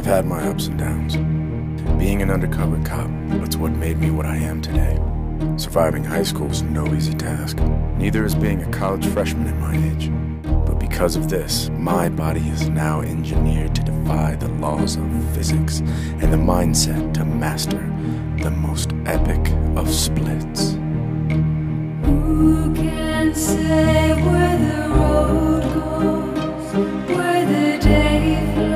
I've had my ups and downs. Being an undercover cop, that's what made me what I am today. Surviving high school's no easy task. Neither is being a college freshman at my age. But because of this, my body is now engineered to defy the laws of physics and the mindset to master the most epic of splits. Who can say where the road goes, where the day flies?